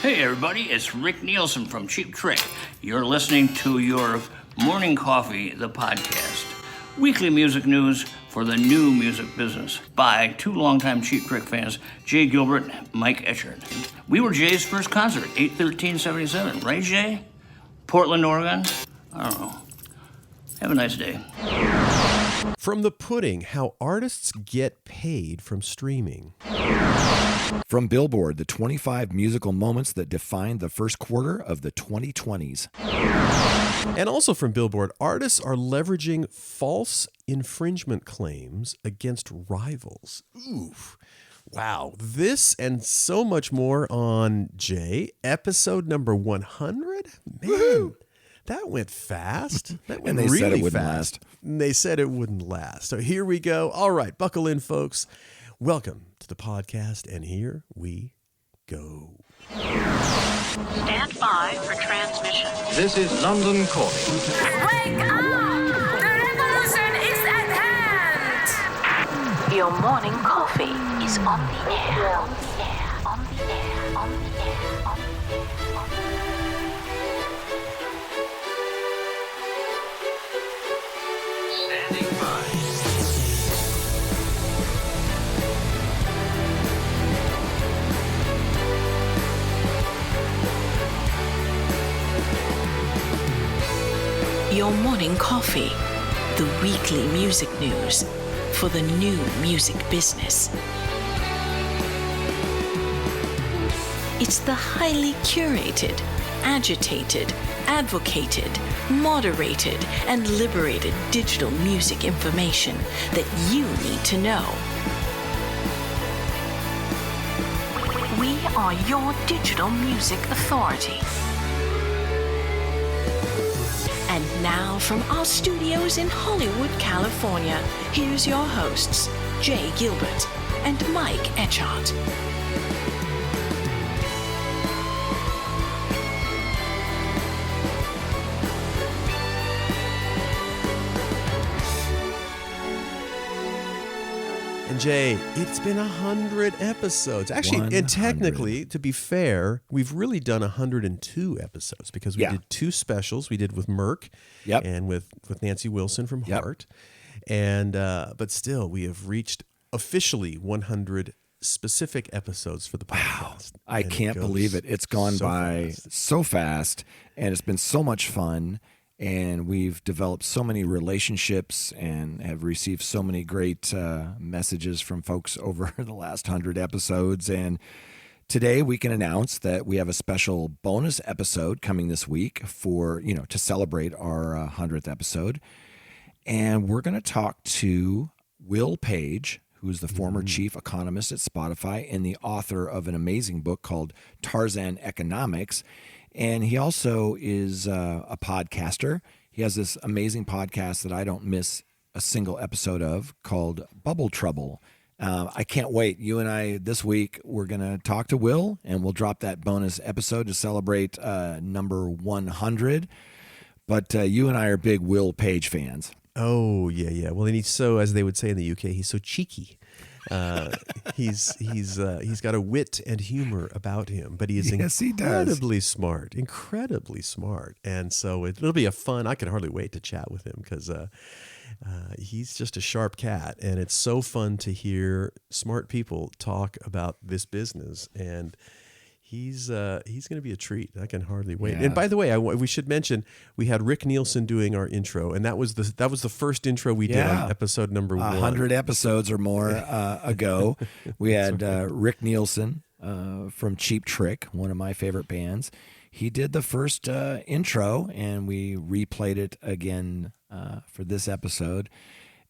Hey everybody, it's Rick Nielsen from Cheap Trick. You're listening to your Morning Coffee, the podcast. Weekly music news for the new music business by two longtime Cheap Trick fans, Jay Gilbert, Mike Etchart. We were Jay's first concert, 8/13/77, right Jay? Portland, Oregon? I don't know. Have a nice day. From the pudding, how artists get paid from streaming. From Billboard, the 25 musical moments that defined the first quarter of the 2020s. And also from Billboard, artists are leveraging false infringement claims against rivals. Oof. Wow. This and so much more on Jay, episode number 100. Man, woo-hoo. That went fast. That went really said it wouldn't fast. last. And they said it wouldn't last. So here we go. All right, buckle in, folks. Welcome to the podcast, and here we go. Stand by for transmission. This is London calling. Wake up! The revolution is at hand! Your morning coffee is on the air. On the air, on the air, on the air, on the air, on the air. Standing by. Your morning coffee, the weekly music news for the new music business. It's the highly curated, agitated, advocated, moderated, and liberated digital music information that you need to know. We are your digital music authority. And now from our studios in Hollywood, California, here's your hosts, Jay Gilbert and Mike Etchart. And Jay, it's been 100 episodes. Actually, 100. and technically, to be fair, we've really done 102 episodes because we did two specials. We did with Merck and with Nancy Wilson from Heart. And but still, we have reached officially 100 specific episodes for the podcast. Wow. I can't believe it. It's gone by so fast, and it's been so much fun. And we've developed so many relationships and have received so many great messages from folks over the last 100 episodes. And today we can announce that we have a special bonus episode coming this week for, to celebrate our 100th episode. And we're going to talk to Will Page, who's the former chief economist at Spotify and the author of an amazing book called Tarzan Economics. And he also is a podcaster. He has this amazing podcast that I don't miss a single episode of called Bubble Trouble. I can't wait. You and I this week, we're going to talk to Will, and we'll drop that bonus episode to celebrate number 100. But you and I are big Will Page fans. Oh, yeah. Well, and he's so, as they would say in the UK, he's so cheeky. He's got a wit and humor about him, but he is incredibly smart, and so it'll be a fun. I can hardly wait to chat with him because he's just a sharp cat, and it's so fun to hear smart people talk about this business, and he's going to be a treat. I can hardly wait. Yeah. And by the way, we should mention we had Rick Nielsen doing our intro, and that was the first intro we did on episode number 1. 100 episodes or more ago. We had Rick Nielsen from Cheap Trick, one of my favorite bands. He did the first intro, and we replayed it again for this episode.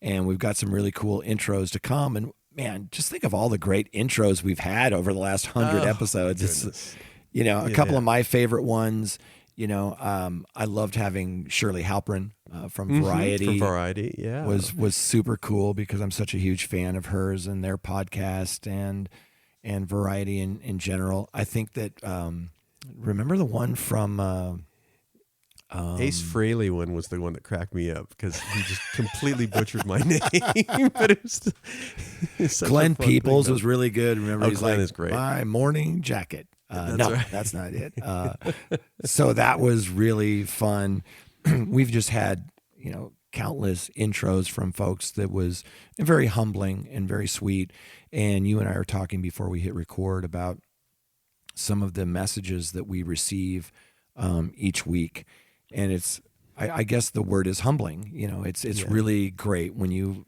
And we've got some really cool intros to come. And man, just think of all the great intros we've had over the last 100 episodes. Goodness. It's, a couple of my favorite ones. I loved having Shirley Halperin from Variety. From Variety, yeah. Was super cool because I'm such a huge fan of hers and their podcast and Variety in general. I think that, remember the one from... Ace Frehley one was the one that cracked me up because he just completely butchered my name. But it was Glenn Peoples was really good. Remember, he's Glenn like, is great. My morning jacket. No, right. that's not it. So that was really fun. We've just had, countless intros from folks that was very humbling and very sweet. And you and I were talking before we hit record about some of the messages that we receive each week. And it's, I guess the word is humbling. It's really great when you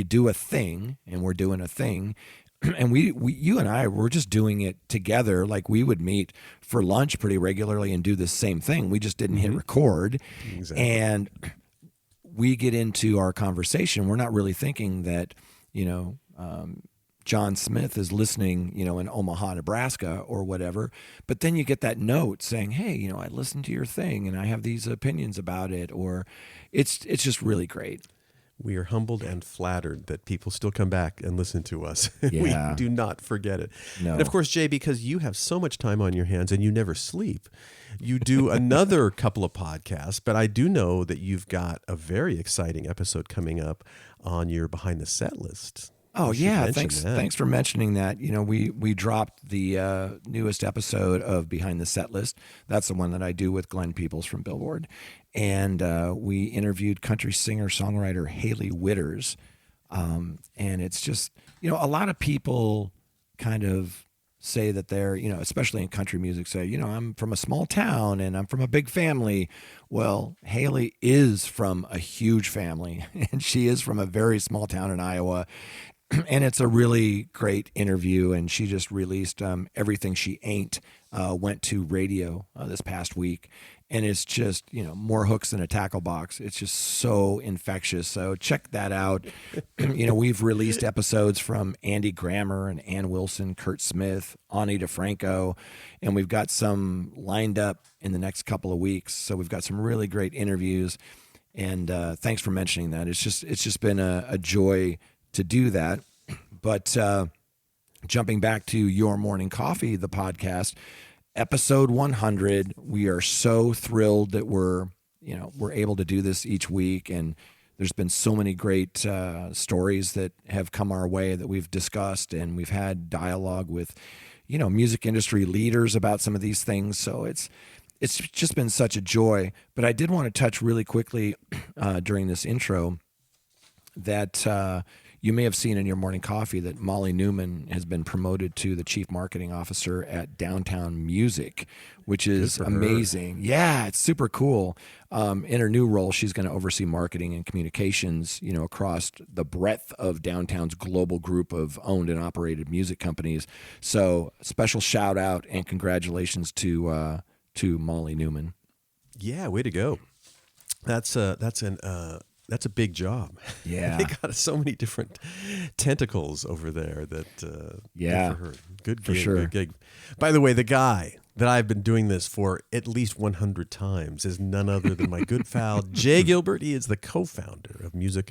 do a thing, and we're doing a thing. And you and I, we're just doing it together. Like we would meet for lunch pretty regularly and do the same thing. We just didn't hit record. Exactly. And we get into our conversation. We're not really thinking that, John Smith is listening, in Omaha, Nebraska or whatever. But then you get that note saying, hey, I listened to your thing and I have these opinions about it. Or it's just really great. We are humbled and flattered that people still come back and listen to us. Yeah. We do not forget it. No. And of course, Jay, because you have so much time on your hands and you never sleep, you do another couple of podcasts, but I do know that you've got a very exciting episode coming up on your Behind the Set list. Oh, You should yeah. mention Thanks. that. Thanks for mentioning that. We dropped the newest episode of Behind the Set List. That's the one that I do with Glenn Peoples from Billboard. And we interviewed country singer-songwriter Haley Witters. And it's just, a lot of people kind of say that they're, especially in country music, say, I'm from a small town and I'm from a big family. Well, Haley is from a huge family, and she is from a very small town in Iowa. And it's a really great interview, and she just released Everything She Ain't, went to radio this past week. And it's just, more hooks than a tackle box. It's just so infectious. So check that out. We've released episodes from Andy Grammer and Ann Wilson, Kurt Smith, Ani DeFranco, and we've got some lined up in the next couple of weeks. So we've got some really great interviews. And thanks for mentioning that. It's just been a joy to do that. But jumping back to Your Morning Coffee, the podcast, episode 100, we are so thrilled that we're able to do this each week. And there's been so many great stories that have come our way that we've discussed, and we've had dialogue with, music industry leaders about some of these things. So it's just been such a joy. But I did want to touch really quickly during this intro that you may have seen in Your Morning Coffee that Molly Newman has been promoted to the Chief Marketing Officer at Downtown Music, which is amazing. Yeah, it's super cool. In her new role, she's going to oversee marketing and communications, across the breadth of Downtown's global group of owned and operated music companies. So special shout out and congratulations to Molly Newman. Yeah, way to go. That's a big job. Yeah. They got so many different tentacles over there that, yeah, good for her. Good for gig, sure. Good gig. By the way, the guy that I've been doing this for at least 100 times is none other than my good pal, Jay Gilbert. He is the co-founder of music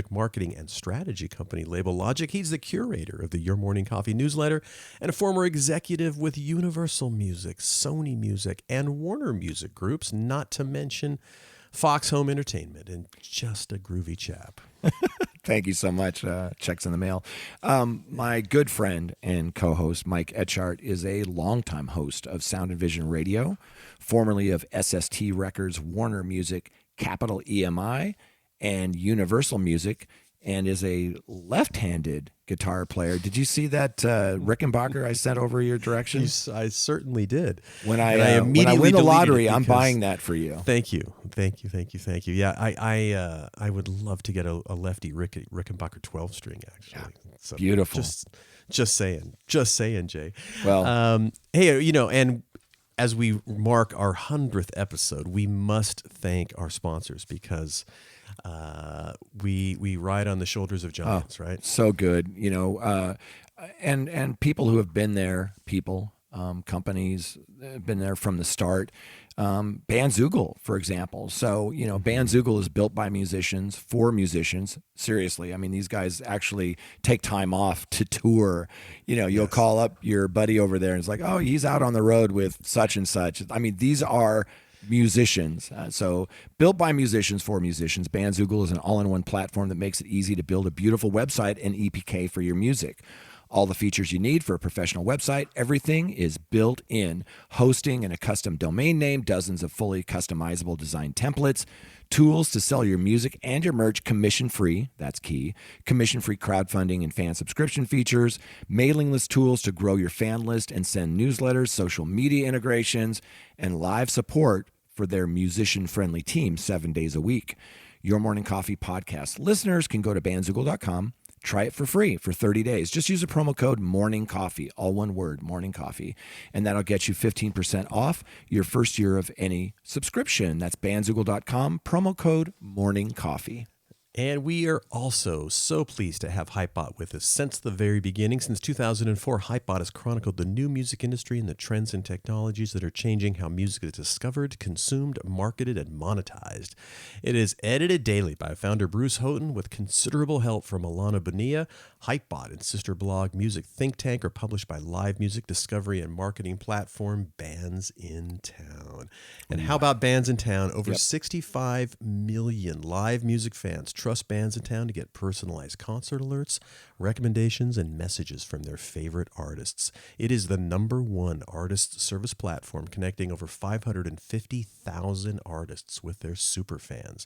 marketing and strategy company Label Logic. He's the curator of the Your Morning Coffee newsletter and a former executive with Universal Music, Sony Music, and Warner Music Groups, not to mention Fox Home Entertainment, and just a groovy chap. Thank you so much. Checks in the mail. My good friend and co-host, Mike Etchart, is a longtime host of Sound and Vision Radio, formerly of SST Records, Warner Music, Capitol EMI, and Universal Music, and is a left-handed guitar player. Did you see that Rickenbacker I sent over your direction? I certainly did. When I win the lottery, I'm buying that for you. Thank you. Yeah, I would love to get a lefty Rickenbacker 12-string, actually. Yeah. So Beautiful. Just saying, Jay. Well, hey, and as we mark our 100th episode, we must thank our sponsors because we ride on the shoulders of giants, right? So good, and people who have been there, companies have been there from the start. Bandzoogle, for example. So, Bandzoogle is built by musicians for musicians. Seriously. I mean, these guys actually take time off to tour. You'll call up your buddy over there and it's like, oh, he's out on the road with such and such. I mean, these are musicians. So built by musicians for musicians, Bandzoogle is an all-in-one platform that makes it easy to build a beautiful website and EPK for your music. All the features you need for a professional website, everything is built in. Hosting and a custom domain name, dozens of fully customizable design templates, tools to sell your music and your merch commission-free, that's key, commission-free crowdfunding and fan subscription features, mailing list tools to grow your fan list and send newsletters, social media integrations, and live support for their musician-friendly team 7 days a week. Your Morning Coffee podcast listeners can go to bandzoogle.com. Try it for free for 30 days. Just use a promo code Morning Coffee, all one word, Morning Coffee, and that'll get you 15% off your first year of any subscription. That's bandzoogle.com, promo code Morning Coffee. And we are also so pleased to have Hypebot with us since the very beginning. Since 2004, Hypebot has chronicled the new music industry and the trends and technologies that are changing how music is discovered, consumed, marketed, and monetized. It is edited daily by founder Bruce Houghton with considerable help from Alana Bonilla. Hypebot and sister blog Music Think Tank are published by live music discovery and marketing platform Bands in Town. And how about Bands in Town? Over 65 million live music fans trust Bands in Town to get personalized concert alerts, recommendations, and messages from their favorite artists. It is the #1 artist service platform connecting over 550,000 artists with their superfans.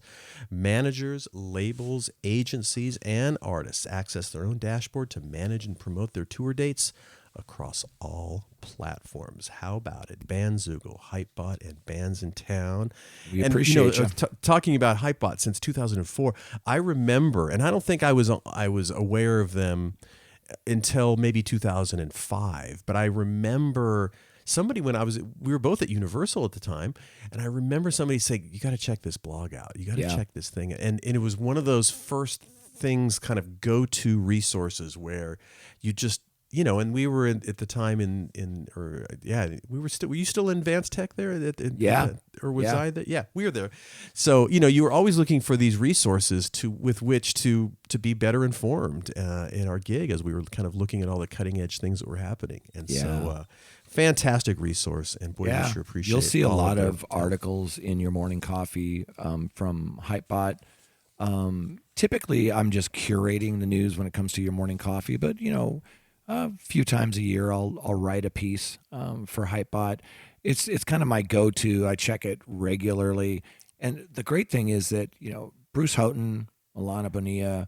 Managers, labels, agencies, and artists access their own dashboard to manage and promote their tour dates across all platforms. How about it? Bandzoogle, Hypebot, and Bands in Town. We appreciate you. Talking about Hypebot since 2004, I remember, and I don't think I was aware of them until maybe 2005, but I remember somebody we were both at Universal at the time, and I remember somebody saying, you got to check this blog out. You got to check this thing. And it was one of those first things, kind of go-to resources where you just, and we were at the time were you still in Advanced Tech there? Or was I there? Yeah, we were there. So, you were always looking for these resources with which to be better informed in our gig as we were kind of looking at all the cutting edge things that were happening. And so, fantastic resource, and boy, we sure appreciate it. You'll see a lot of articles in your Morning Coffee from Hypebot. Typically, I'm just curating the news when it comes to your Morning Coffee, but a few times a year I'll write a piece for Hypebot. It's kind of my go-to. I check it regularly, and the great thing is that Bruce Houghton, Alana Bonilla,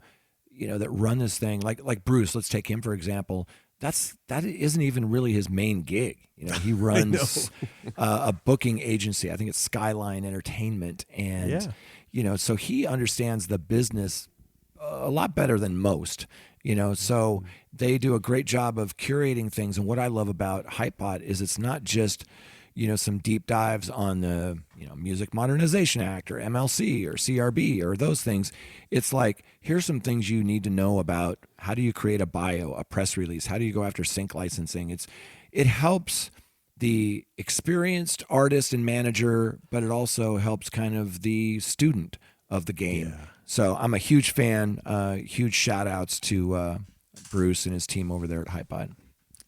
that run this thing. Like Bruce, let's take him for example. That isn't even really his main gig. He runs a booking agency. I think it's Skyline Entertainment, and so he understands the business a lot better than most. So they do a great job of curating things. And what I love about Hypebot is it's not just some deep dives on the Music Modernization Act or MLC or CRB or those things. It's like, here's some things you need to know about how do you create a bio, a press release, how do you go after sync licensing. It helps the experienced artist and manager, but it also helps kind of the student of the game. Yeah. So I'm a huge fan. Huge shout outs to Bruce and his team over there at Hypebot.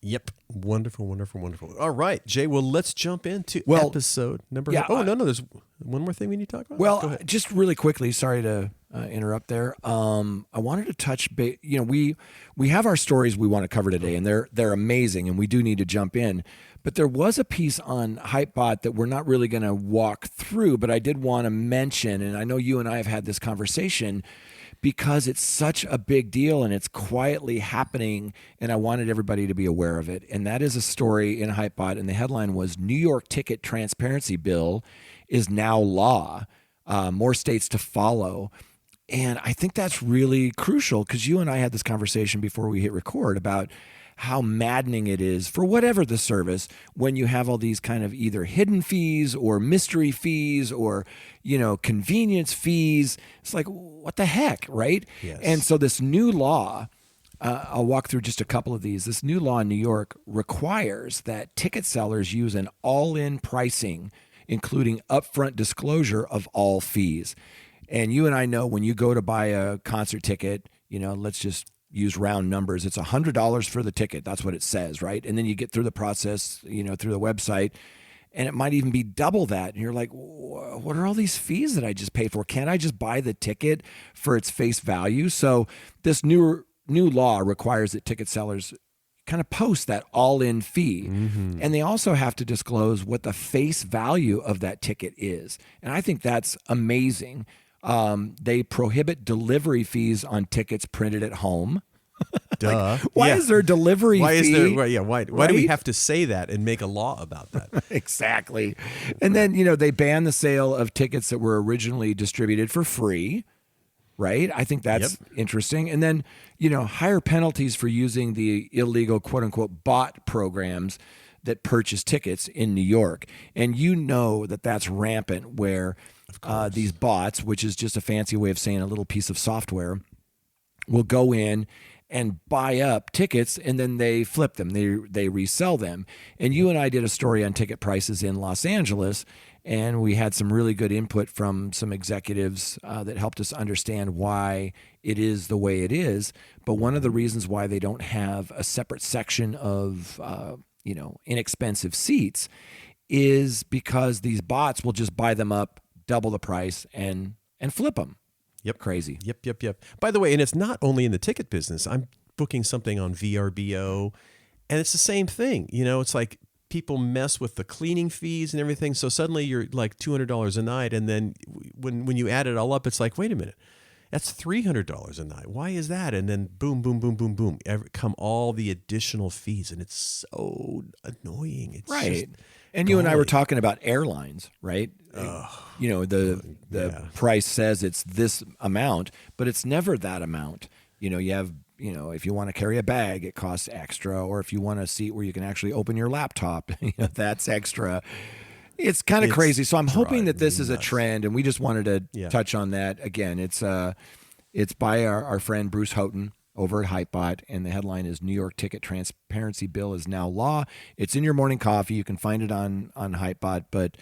Yep. Wonderful, wonderful, wonderful. All right, Jay, well, let's jump into episode number... No, there's one more thing we need to talk about. Well, just really quickly, sorry to interrupt there. I wanted to touch base. We have our stories we want to cover today, and they're amazing, and we do need to jump in. But there was a piece on Hypebot that we're not really going to walk through, but I did want to mention, and I know you and I have had this conversation because it's such a big deal and it's quietly happening, and I wanted everybody to be aware of it. And that is a story in Hypebot, and the headline was New York Ticket Transparency Bill is now law. More states to follow. And I think that's really crucial because you and I had this conversation before we hit record about how maddening it is for whatever the service when you have all these kind of either hidden fees or mystery fees or, convenience fees. It's like, what the heck, right? Yes. And so this new law, I'll walk through just a couple of these. This new law in New York requires that ticket sellers use an all-in pricing, including upfront disclosure of all fees. And you and I know when you go to buy a concert ticket, let's just use round numbers. It's $100 for the ticket. That's what it says, right? And then you get through the process, through the website, and it might even be double that. And you're like, what are all these fees that I just paid for? Can't I just buy the ticket for its face value? So this new law requires that ticket sellers kind of post that all-in fee. And they also have to disclose what the face value of that ticket is. And I think that's amazing. They prohibit delivery fees on tickets printed at home. Duh. Why is there a delivery Why fee? is there? Why do we have to say that and make a law about that? Exactly. And then, they ban the sale of tickets that were originally distributed for free, right? I think that's interesting. And then, higher penalties for using the illegal, quote unquote, bot programs that purchase tickets in New York. And that's rampant where these bots, which is just a fancy way of saying a little piece of software, will go in and buy up tickets, and then they flip them. They resell them. And you and I did a story on ticket prices in Los Angeles, and we had some really good input from some executives that helped us understand why it is the way it is. But one of the reasons why they don't have a separate section of inexpensive seats is because these bots will just buy them up, double the price, and flip them. Yep. Crazy. Yep. By the way, and it's not only in the ticket business. I'm booking something on VRBO, and it's the same thing. It's like people mess with the cleaning fees and everything. So suddenly you're like $200 a night, and then when you add it all up, it's like, wait a minute, that's $300 a night. Why is that? And then boom, boom, boom, boom, boom, come all the additional fees, and it's so annoying. It's right. And you and I were talking about airlines, right? The price says it's this amount, but it's never that amount. You have, if you want to carry a bag, it costs extra, or if you want a seat where you can actually open your laptop, that's extra. It's kind of crazy. So I'm hoping that this is a trend, and we just wanted to touch on that. Again, it's by our friend Bruce Houghton over at Hypebot, and the headline is New York Ticket Transparency Bill is Now Law. It's in your morning coffee. You can find it on Hypebot, but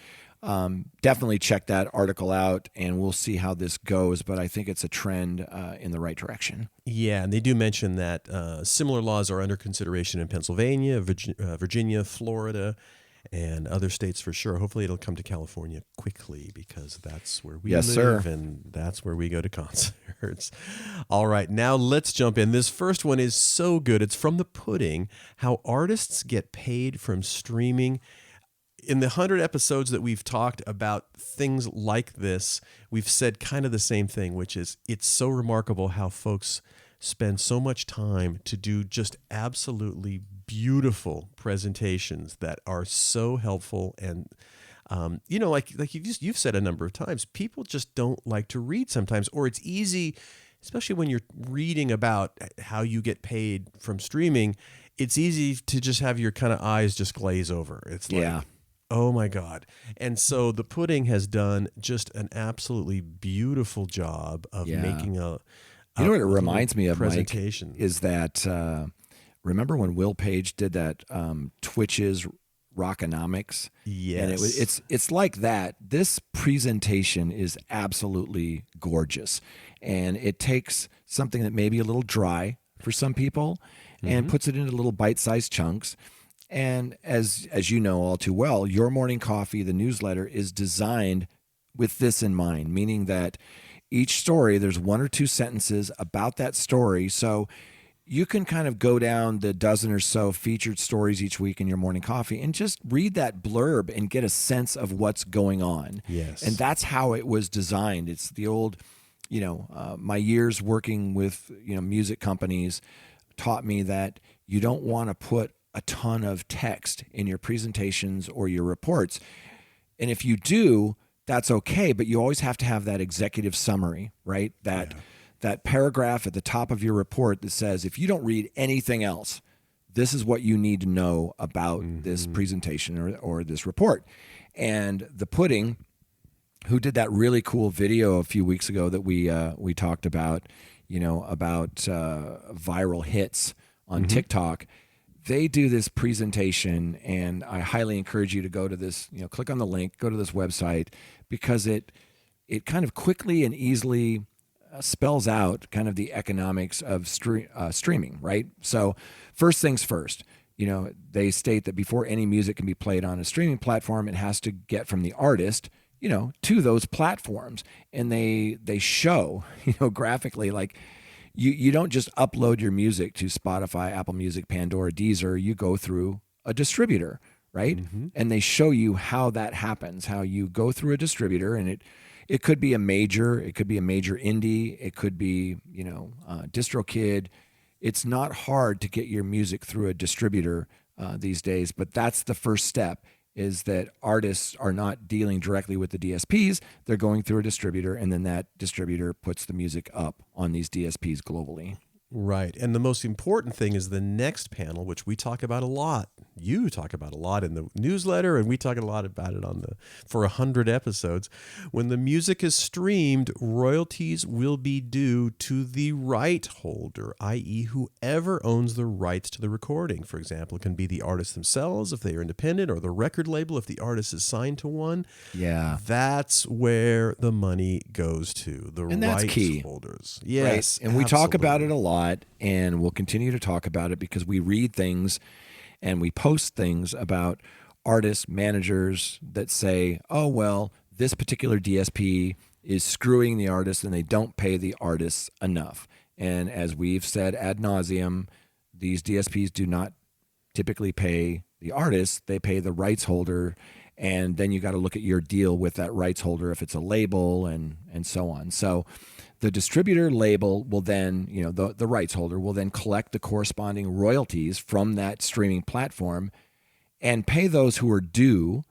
definitely check that article out, and we'll see how this goes. But I think it's a trend in the right direction. Yeah, and they do mention that similar laws are under consideration in Pennsylvania, Virginia, Florida, and other states for sure. Hopefully it'll come to California quickly, because that's where we live, and that's where we go to concerts. All right, now let's jump in. This first one is so good. It's from The Pudding, How Artists Get Paid from Streaming. In the 100 episodes that we've talked about things like this, we've said kind of the same thing, which is it's so remarkable how folks spend so much time to do just absolutely beautiful presentations that are so helpful. And like you've said a number of times, people just don't like to read sometimes, or it's easy, especially when you're reading about how you get paid from streaming, it's easy to just have your kind of eyes just glaze over. It's like, oh my God. And so The Pudding has done just an absolutely beautiful job of making what it reminds me of, presentation. Mike, is that remember when Will Page did that Twitch's Rockonomics? Yes. And it's like that. This presentation is absolutely gorgeous. And it takes something that may be a little dry for some people and puts it into little bite-sized chunks. And as you know all too well, Your Morning Coffee, the newsletter, is designed with this in mind, meaning that each story, there's one or two sentences about that story. So you can kind of go down the dozen or so featured stories each week in Your Morning Coffee and just read that blurb and get a sense of what's going on. Yes. And that's how it was designed. It's the old, my years working with, music companies taught me that you don't want to put a ton of text in your presentations or your reports. And if you do, that's okay, but you always have to have that executive summary, right? That paragraph at the top of your report that says, if you don't read anything else, this is what you need to know about this presentation or this report. And The Pudding, who did that really cool video a few weeks ago that we talked about, about viral hits on TikTok, they do this presentation, and I highly encourage you to go to this, click on the link, go to this website, because it kind of quickly and easily spells out kind of the economics of streaming, right? So first things first, they state that before any music can be played on a streaming platform, it has to get from the artist, to those platforms. And they show, graphically, like, you don't just upload your music to Spotify, Apple Music, Pandora, Deezer. You go through a distributor, right? And they show you how that happens, how you go through a distributor, and it could be a major, it could be a major indie, it could be, DistroKid. It's not hard to get your music through a distributor these days, but that's the first step, is that artists are not dealing directly with the DSPs. They're going through a distributor, and then that distributor puts the music up on these DSPs globally. Right. And the most important thing is the next panel, which we talk about a lot. You talk about a lot in the newsletter, and we talk a lot about it for 100 episodes. When the music is streamed, royalties will be due to the right holder, i.e. whoever owns the rights to the recording. For example, it can be the artist themselves if they are independent, or the record label if the artist is signed to one. Yeah. That's where the money goes to, the rights key. Holders. Yes. Right. And we talk about it a lot, and we'll continue to talk about it because we read things and we post things about artists, managers that say, oh, well, this particular DSP is screwing the artist and they don't pay the artists enough. And as we've said ad nauseum, these DSPs do not typically pay the artist, they pay the rights holder. And then you got to look at your deal with that rights holder, if it's a label and so on. So the distributor label will then, the rights holder will then collect the corresponding royalties from that streaming platform and pay those who are due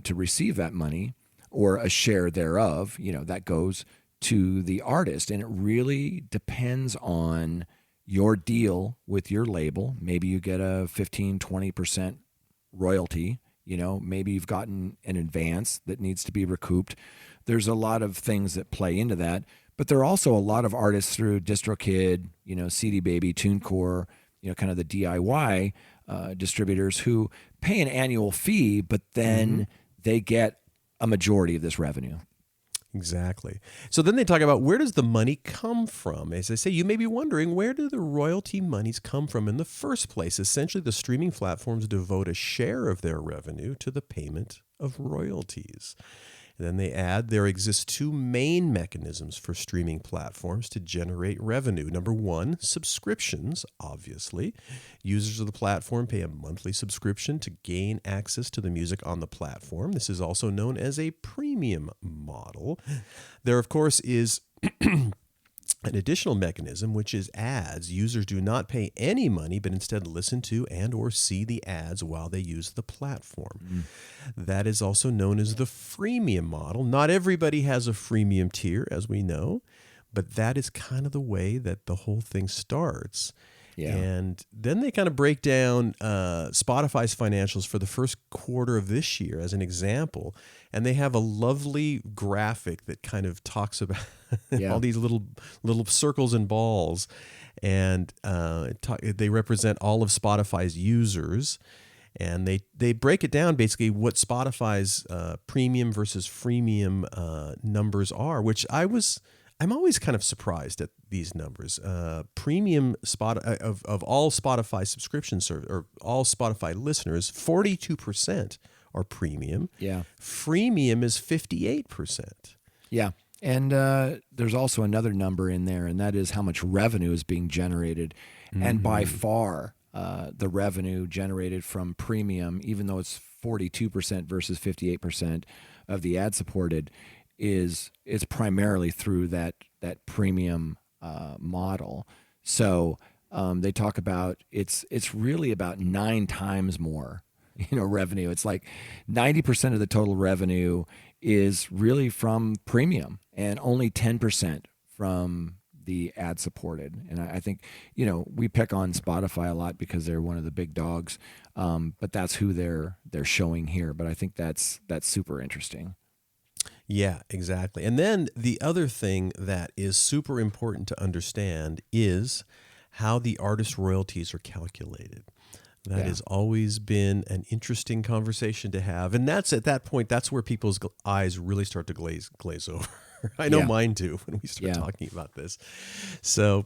to receive that money, or a share thereof, that goes to the artist. And it really depends on your deal with your label. Maybe you get a 15, 20% royalty. Maybe you've gotten an advance that needs to be recouped. There's a lot of things that play into that. But there are also a lot of artists through DistroKid, CD Baby, TuneCore, kind of the DIY distributors who pay an annual fee, but then they get a majority of this revenue. Exactly. So then they talk about, where does the money come from? As I say, you may be wondering, where do the royalty monies come from in the first place? Essentially, the streaming platforms devote a share of their revenue to the payment of royalties. And then they add, there exist two main mechanisms for streaming platforms to generate revenue. Number one, subscriptions, obviously. Users of the platform pay a monthly subscription to gain access to the music on the platform. This is also known as a premium model. There, of course, is an additional mechanism, which is ads. Users do not pay any money, but instead listen to and or see the ads while they use the platform. That is also known as the freemium model. Not everybody has a freemium tier, as we know, but that is kind of the way that the whole thing starts. Yeah. And then they kind of break down Spotify's financials for the first quarter of this year as an example. And they have a lovely graphic that kind of talks about all these little circles and balls. And they represent all of Spotify's users. And they break it down, basically, what Spotify's premium versus freemium numbers are, which I'm always kind of surprised at these numbers. Premium of all Spotify subscription or all Spotify listeners, 42% are premium. Yeah. Freemium is 58%. Yeah. And there's also another number in there, and that is how much revenue is being generated. And by far, the revenue generated from premium, even though it's 42% versus 58% of the ad-supported, is primarily through that premium model. So they talk about it's really about 9 times more, revenue. It's like 90% of the total revenue is really from premium, and only 10% from the ad supported. And I think we pick on Spotify a lot because they're one of the big dogs, but that's who they're showing here. But I think that's super interesting. Yeah, exactly. And then the other thing that is super important to understand is how the artist royalties are calculated. That has always been an interesting conversation to have. And that's at that point, that's where people's eyes really start to glaze over. I know mine do when we start talking about this. So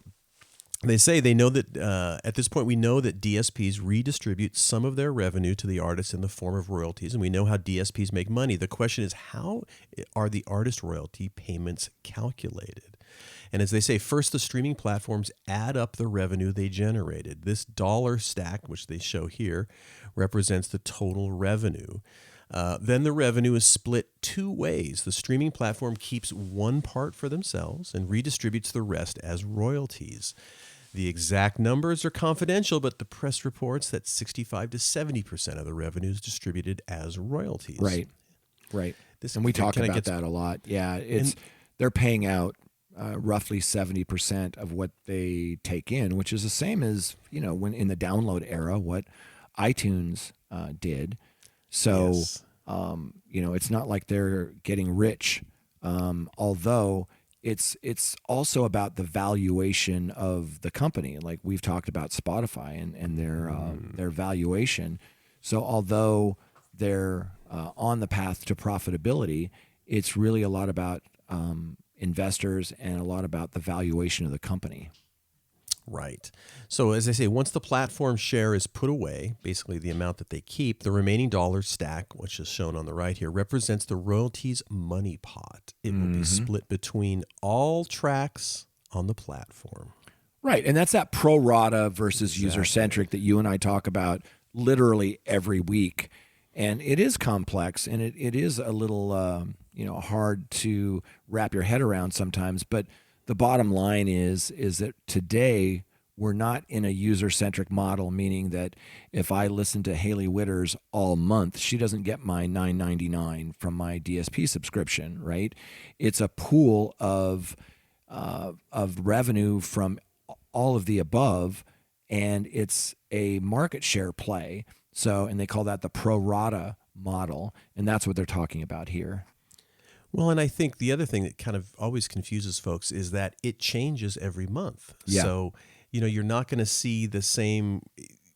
They say they know that at this point we know that DSPs redistribute some of their revenue to the artists in the form of royalties, and we know how DSPs make money. The question is, how are the artist royalty payments calculated? And as they say, first the streaming platforms add up the revenue they generated. This dollar stack, which they show here, represents the total revenue. Then the revenue is split two ways. The streaming platform keeps one part for themselves and redistributes the rest as royalties. The exact numbers are confidential, but the press reports that 65 to 70% of the revenue is distributed as royalties. Right. And we talk about that a lot. Yeah, they're paying out roughly 70% of what they take in, which is the same as, when in the download era, what iTunes did. So, Yes. It's not like they're getting rich, although it's also about the valuation of the company. Like we've talked about Spotify and their valuation. So although they're on the path to profitability, it's really a lot about investors and a lot about the valuation of the company. Right. So as I say, once the platform share is put away, basically the amount that they keep, the remaining dollar stack, which is shown on the right here, represents the royalties money pot. It will be split between all tracks on the platform. Right. And that's that pro rata versus user-centric that you and I talk about literally every week. And it is complex, and it is a little hard to wrap your head around sometimes, but the bottom line is that today we're not in a user-centric model, meaning that if I listen to Haley Witters all month, she doesn't get my $9.99 from my DSP subscription, right? It's a pool of revenue from all of the above, and it's a market share play. So, and they call that the pro rata model, and that's what they're talking about here. Well, and I think the other thing that kind of always confuses folks is that it changes every month. Yeah. So, you're not going to see the same,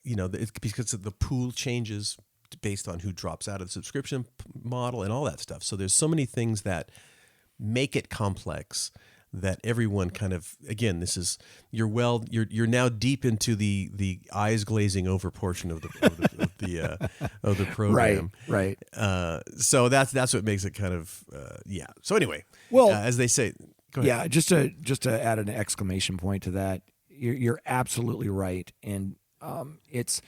it's because the pool changes based on who drops out of the subscription model and all that stuff. So there's so many things that make it complex that everyone kind of, again, this is, you're now deep into the eyes glazing over portion of the program. Right. So that's what makes it kind of, yeah. So anyway, well, as they say, go ahead. Yeah, just to add an exclamation point to that, you're absolutely right. And it's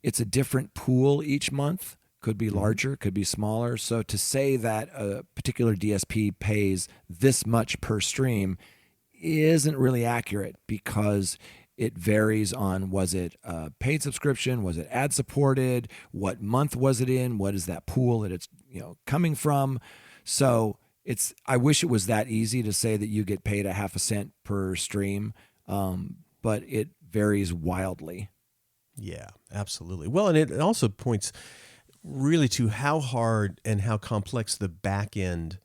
a different pool each month. Could be larger, could be smaller. So to say that a particular DSP pays this much per stream isn't really accurate, because it varies on, was it a paid subscription? Was it ad supported? What month was it in? What is that pool that it's coming from? So I wish it was that easy to say that you get paid a half a cent per stream, but it varies wildly. Yeah, absolutely. Well, and it also points really to how hard and how complex the back end,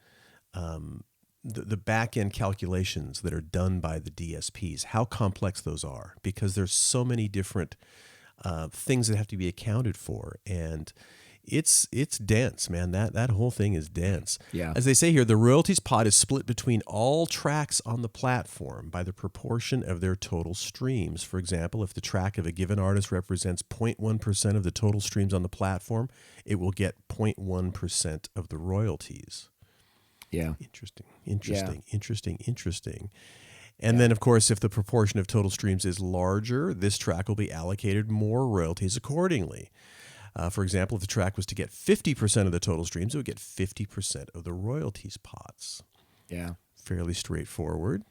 the back end calculations that are done by the DSPs, how complex those are, because there's so many different things that have to be accounted for, and it's dense, man. That whole thing is dense. Yeah. As they say here, the royalties pot is split between all tracks on the platform by the proportion of their total streams. For example, if the track of a given artist represents 0.1% of the total streams on the platform, it will get 0.1% of the royalties. Yeah. Interesting. And then, of course, if the proportion of total streams is larger, this track will be allocated more royalties accordingly. For example, if the track was to get 50% of the total streams, it would get 50% of the royalties pots. Yeah. Fairly straightforward.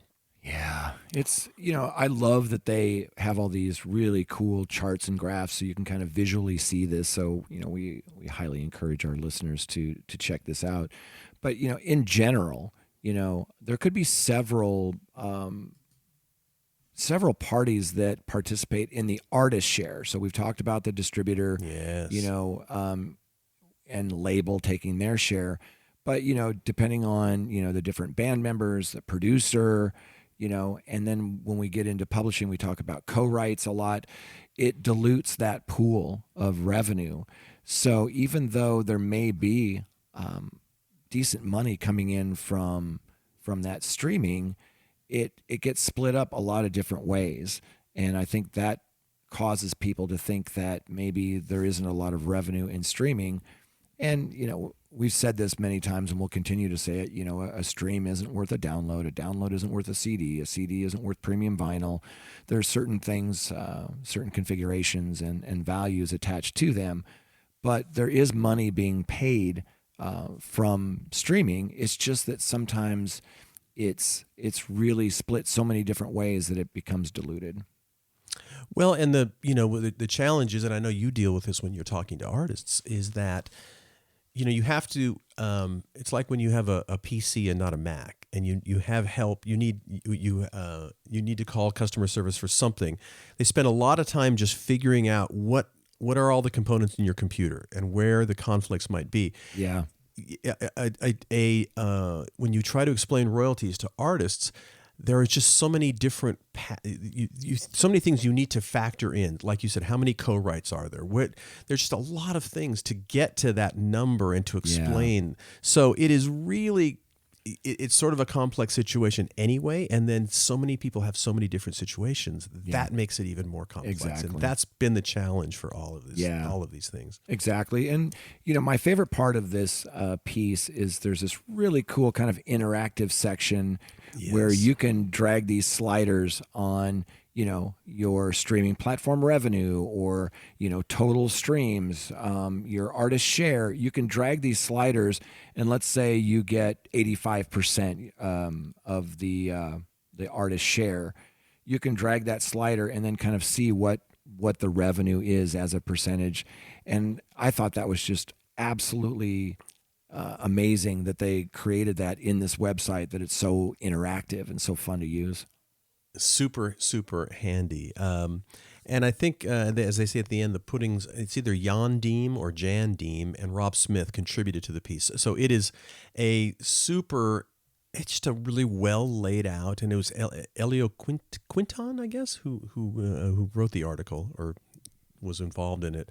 Yeah. It's, I love that they have all these really cool charts and graphs so you can kind of visually see this. So, we highly encourage our listeners to check this out. But, in general, there could be several parties that participate in the artist share. So we've talked about the distributor, Yes. And label taking their share. But, depending on, the different band members, the producer, and then when we get into publishing, we talk about co-writes a lot. It dilutes that pool of revenue. So even though there may be decent money coming in from that streaming, it gets split up a lot of different ways. And I think that causes people to think that maybe there isn't a lot of revenue in streaming. And, we've said this many times and we'll continue to say it, a stream isn't worth a download isn't worth a CD isn't worth premium vinyl. There's certain things, certain configurations and values attached to them, but there is money being paid from streaming. It's just that sometimes it's really split so many different ways that it becomes diluted. Well, and the challenge is, and I know you deal with this when you're talking to artists, is that you have to. It's like when you have a PC and not a Mac, and you have help. You need to call customer service for something. They spend a lot of time just figuring out what are all the components in your computer and where the conflicts might be. Yeah. When you try to explain royalties to artists, there are just so many different, so many things you need to factor in. Like you said, how many co-writes are there? There's just a lot of things to get to that number and to explain. Yeah. So it is really, it's sort of a complex situation anyway. And then so many people have so many different situations. That makes it even more complex. Exactly. And that's been the challenge for all of this, all of these things. Exactly. And, my favorite part of this piece is there's this really cool kind of interactive section where you can drag these sliders on, your streaming platform revenue or, total streams, your artist share. You can drag these sliders, and let's say you get 85% of the artist share. You can drag that slider and then kind of see what the revenue is as a percentage. And I thought that was just absolutely amazing that they created that in this website, that it's so interactive and so fun to use. Super, super handy. And I think, as they say at the end, the puddings, it's either Jan Diem or Jan Diem, and Rob Smith contributed to the piece. So it is it's just a really well laid out, and it was Elio Quinton, I guess, who wrote the article or was involved in it.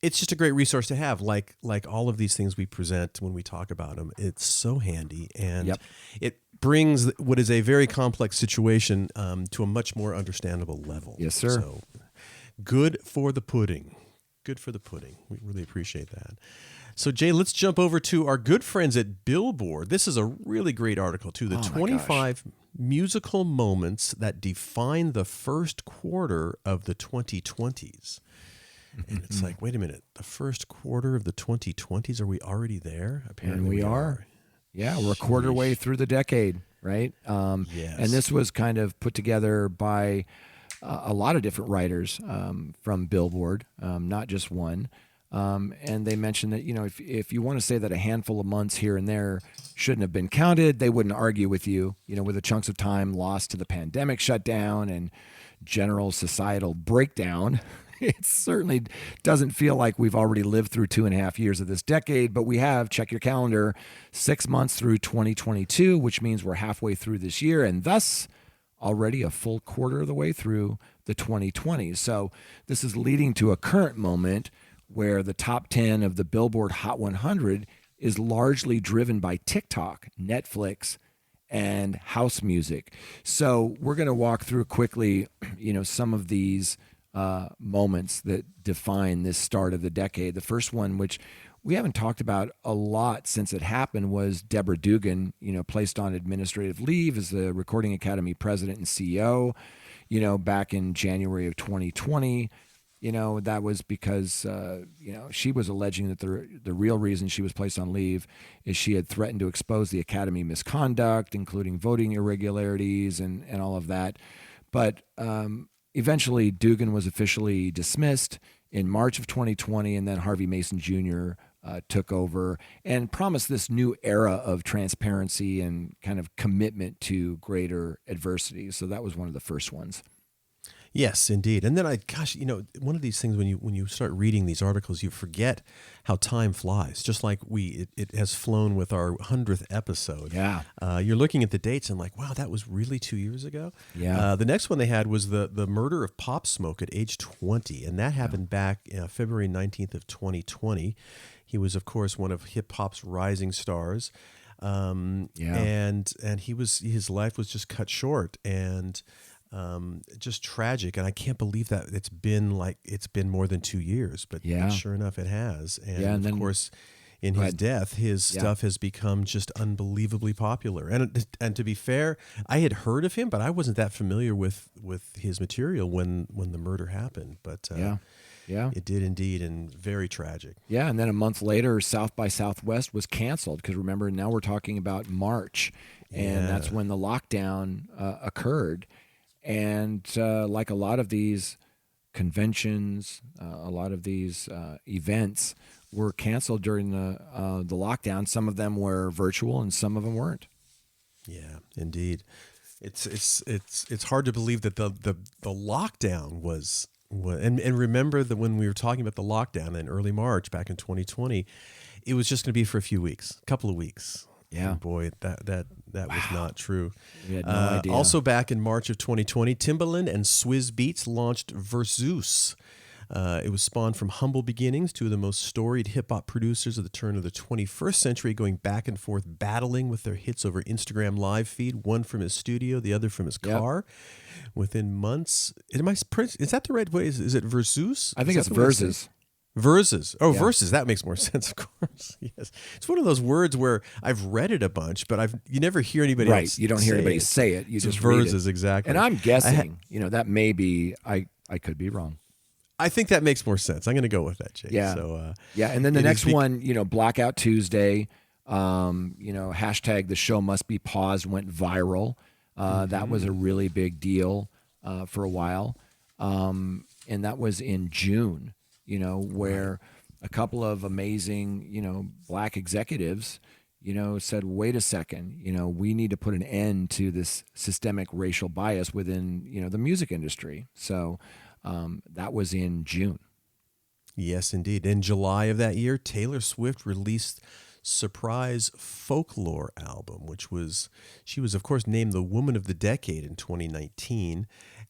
It's just a great resource to have, like all of these things we present when we talk about them. It's so handy, and it brings what is a very complex situation to a much more understandable level. Yes, sir. So good for the pudding. Good for the pudding. We really appreciate that. So, Jay, let's jump over to our good friends at Billboard. This is a really great article, too. The 25 musical moments that define the first quarter of the 2020s. And it's like, wait a minute, the first quarter of the 2020s, are we already there? Apparently and we are. Yeah, we're a quarter way through the decade, right? Yes. And this was kind of put together by a lot of different writers from Billboard, not just one. And they mentioned that, if you want to say that a handful of months here and there shouldn't have been counted, they wouldn't argue with you, with the chunks of time lost to the pandemic shutdown and general societal breakdown. It certainly doesn't feel like we've already lived through 2.5 years of this decade, but we have, check your calendar, 6 months through 2022, which means we're halfway through this year, and thus already a full quarter of the way through the 2020s. So this is leading to a current moment where the top 10 of the Billboard Hot 100 is largely driven by TikTok, Netflix, and house music. So we're going to walk through quickly, some of these moments that define this start of the decade. The first one, which we haven't talked about a lot since it happened, was Deborah Dugan, placed on administrative leave as the Recording Academy president and CEO, back in January of 2020. That was because, she was alleging that the real reason she was placed on leave is she had threatened to expose the Academy misconduct, including voting irregularities and all of that. But eventually, Dugan was officially dismissed in March of 2020, and then Harvey Mason Jr. Took over and promised this new era of transparency and kind of commitment to greater adversity. So that was one of the first ones. Yes, indeed. And then one of these things when you start reading these articles, you forget how time flies. Just like it has flown with our 100th episode. Yeah. You're looking at the dates and like, wow, that was really 2 years ago. Yeah. The next one they had was the murder of Pop Smoke at age 20, and that happened back February 19th of 2020. He was, of course, one of hip hop's rising stars. And his life was just cut short. And Just tragic. And I can't believe that it's been more than 2 years, but sure enough, it has. And of course, in his death, his stuff has become just unbelievably popular. And to be fair, I had heard of him, but I wasn't that familiar with his material when the murder happened. But it did indeed, and very tragic. Yeah, and then a month later, South by Southwest was canceled because remember, now we're talking about March, and that's when the lockdown occurred. And like a lot of these conventions, a lot of these events were canceled during the lockdown. Some of them were virtual, and some of them weren't. Yeah, indeed. It's hard to believe that the lockdown was. And remember that when we were talking about the lockdown in early March back in 2020, it was just going to be for a few weeks, a couple of weeks. Yeah, and boy, that was not true. We had no idea. Also, back in March of 2020, Timbaland and Swizz Beatz launched Versus. It was spawned from humble beginnings, two of the most storied hip-hop producers of the turn of the 21st century, going back and forth battling with their hits over Instagram live feed, one from his studio, the other from his car. Within months, is that the right way? Is it Versus? I think it's Versus. Versus. Oh, Versus. That makes more sense, of course. Yes. It's one of those words where I've read it a bunch, but you never hear anybody else you don't hear anybody say it. You just Versus, read it. Exactly. And I'm guessing, that may be, I could be wrong. I think that makes more sense. I'm going to go with that, Jay. Yeah. So, and then the next one, Blackout Tuesday, hashtag the show must be paused went viral. That was a really big deal for a while. And that was in June. Where a couple of amazing, black executives, said, wait a second, we need to put an end to this systemic racial bias within, the music industry. So that was in June. Yes, indeed. In July of that year, Taylor Swift released Surprise Folklore album, she was, of course, named the Woman of the Decade in 2019.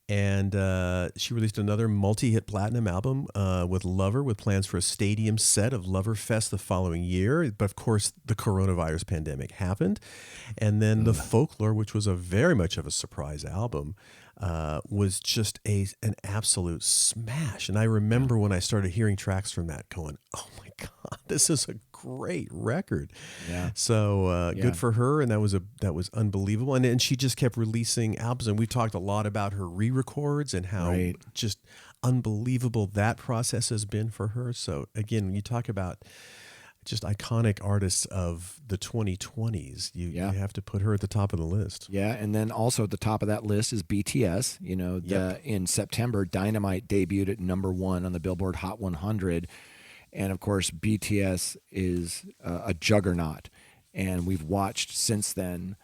And she released another multi-hit platinum album with Lover, with plans for a stadium set of Lover Fest the following year. But of course, the coronavirus pandemic happened. And then the Folklore, which was very much of a surprise album, was just an absolute smash. And I remember when I started hearing tracks from that going, oh my God, this is a great record. Yeah. So good for her, and that was unbelievable. And she just kept releasing albums, and we've talked a lot about her re-records and how just unbelievable that process has been for her. So again, when you talk about just iconic artists of the 2020s, you have to put her at the top of the list. Yeah, and then also at the top of that list is BTS. In September, Dynamite debuted at #1 on the Billboard Hot 100. And of course, BTS is a juggernaut. And we've watched since then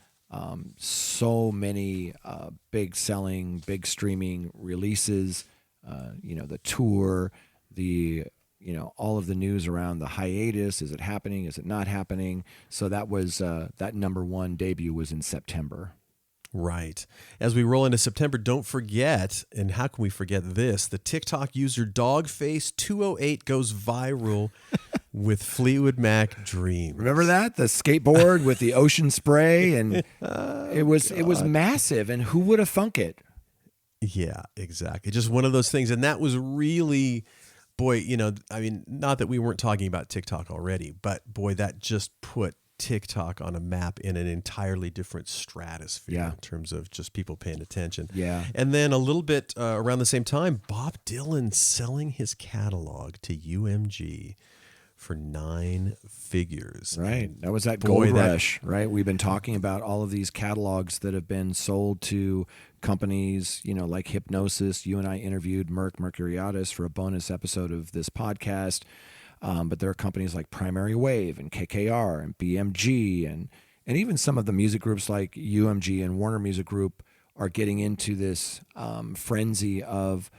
so many big selling, big streaming releases, the tour, all of the news around the hiatus. Is it happening? Is it not happening? So that was that #1 debut was in September. Right. As we roll into September, don't forget, and how can we forget this, the TikTok user Dogface208 goes viral with Fleetwood Mac Dreams. Remember that? The skateboard with the ocean spray, and it was massive, and who would have thunk it? Yeah, exactly. Just one of those things. And that was really, boy, not that we weren't talking about TikTok already, but boy, that just put TikTok on a map in an entirely different stratosphere in terms of just people paying attention. Yeah. And then a little bit around the same time, Bob Dylan selling his catalog to UMG for 9 figures. Right. That was that gold rush, right? We've been talking about all of these catalogs that have been sold to companies, like Hypnosis. You and I interviewed Mercuriadis for a bonus episode of this podcast. But there are companies like Primary Wave and KKR and BMG and even some of the music groups like UMG and Warner Music Group are getting into this frenzy of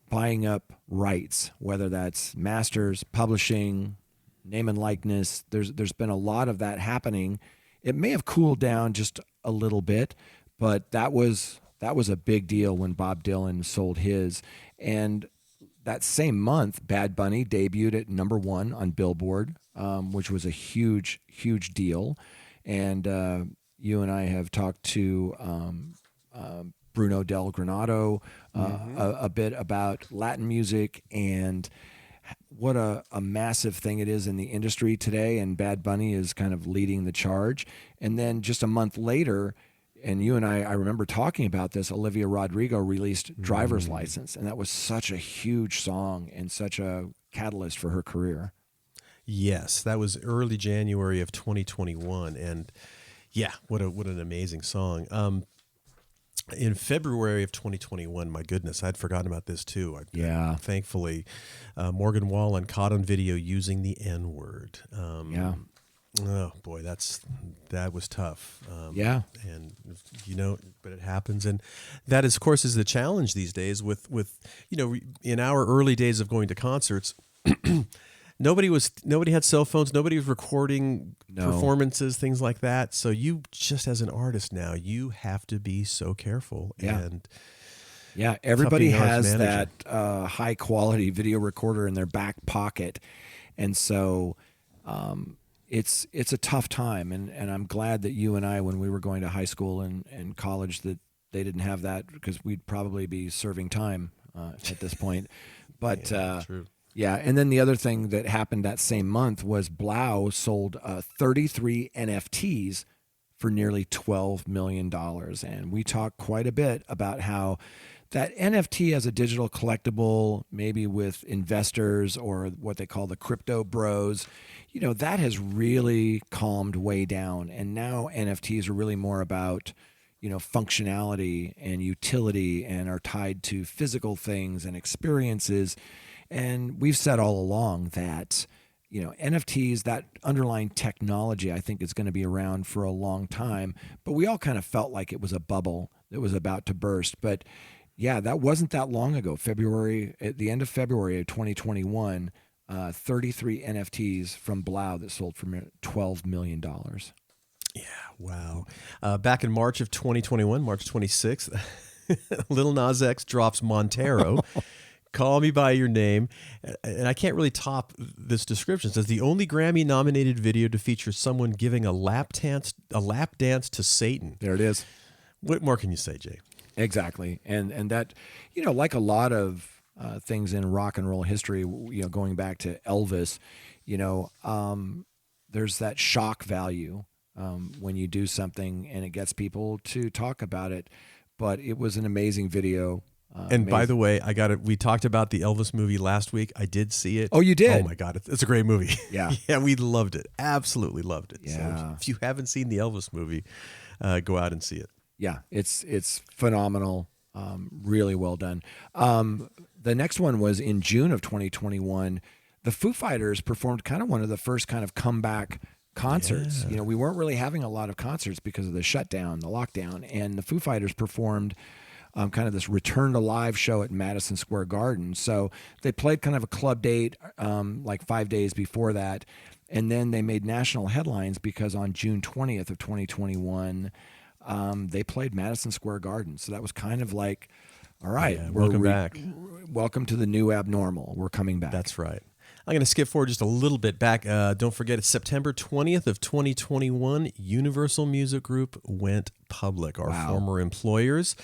buying up rights, whether that's masters, publishing, name and likeness. There's been a lot of that happening. It may have cooled down just a little bit, but that was a big deal when Bob Dylan sold his. And that same month, Bad Bunny debuted at #1 on Billboard, which was a huge, huge deal. And you and I have talked to Bruno Del Granado, a bit about Latin music and what a massive thing it is in the industry today. And Bad Bunny is kind of leading the charge. And then just a month later, and you and I remember talking about this, Olivia Rodrigo released Driver's License. And that was such a huge song and such a catalyst for her career. Yes, that was early January of 2021. And yeah, what an amazing song. In February of 2021, my goodness, I'd forgotten about this too. Thankfully, Morgan Wallen caught on video using the N-word. Oh boy, that was tough. And but it happens, and that is, of course, is the challenge these days with in our early days of going to concerts. Nobody had cell phones. Nobody was recording performances, things like that. So you just, as an artist now, you have to be so careful. And everybody has that high quality video recorder in their back pocket, and so it's a tough time. And I'm glad that you and I, when we were going to high school and college, that they didn't have that, because we'd probably be serving time at this point. But true. Yeah, and then the other thing that happened that same month was Blau sold 33 NFTs for nearly $12 million. And we talked quite a bit about how that NFT as a digital collectible, maybe with investors or what they call the crypto bros, that has really calmed way down. And now NFTs are really more about, functionality and utility, and are tied to physical things and experiences. And we've said all along that, NFTs, that underlying technology, I think is going to be around for a long time. But we all kind of felt like it was a bubble that was about to burst. But yeah, that wasn't that long ago. At the end of February of 2021, 33 NFTs from Blau that sold for $12 million. Yeah, wow. Back in March of 2021, March 26th, Lil Nas X drops Montero. Call Me By Your Name. And I can't really top this description. It says the only Grammy-nominated video to feature someone giving a lap dance to Satan. There it is. What more can you say, Jay? Exactly. And that, like a lot of things in rock and roll history, going back to Elvis, there's that shock value when you do something and it gets people to talk about it. But it was an amazing video. And by the way, we talked about the Elvis movie last week. I did see it. Oh, you did? Oh my God. It's a great movie. Yeah. Yeah. We loved it. Absolutely loved it. Yeah. So if you haven't seen the Elvis movie, go out and see it. Yeah. It's phenomenal. Really well done. The next one was in June of 2021. The Foo Fighters performed kind of one of the first kind of comeback concerts. Yeah. We weren't really having a lot of concerts because of the shutdown, the lockdown, and the Foo Fighters performed kind of this return to live show at Madison Square Garden. So they played kind of a club date like 5 days before that. And then they made national headlines because on June 20th of 2021, they played Madison Square Garden. So that was kind of like, all right, welcome back. Welcome to the new abnormal. We're coming back. That's right. I'm going to skip forward just a little bit back. Don't forget, it's September 20th of 2021. Universal Music Group went public. Our former employers,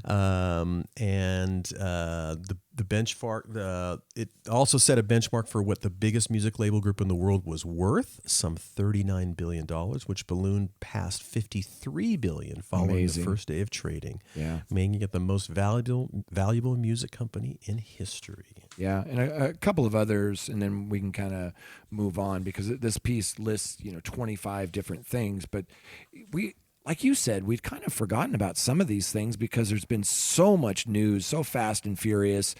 and the benchmark. It also set a benchmark for what the biggest music label group in the world was worth, some $39 billion, which ballooned past $53 billion following the first day of trading. Yeah, making it the most valuable music company in history. Yeah, and a couple of others, and then we can kind of move on because this piece lists 25 different things, but we. Like you said, we've kind of forgotten about some of these things because there's been so much news, so fast and furious.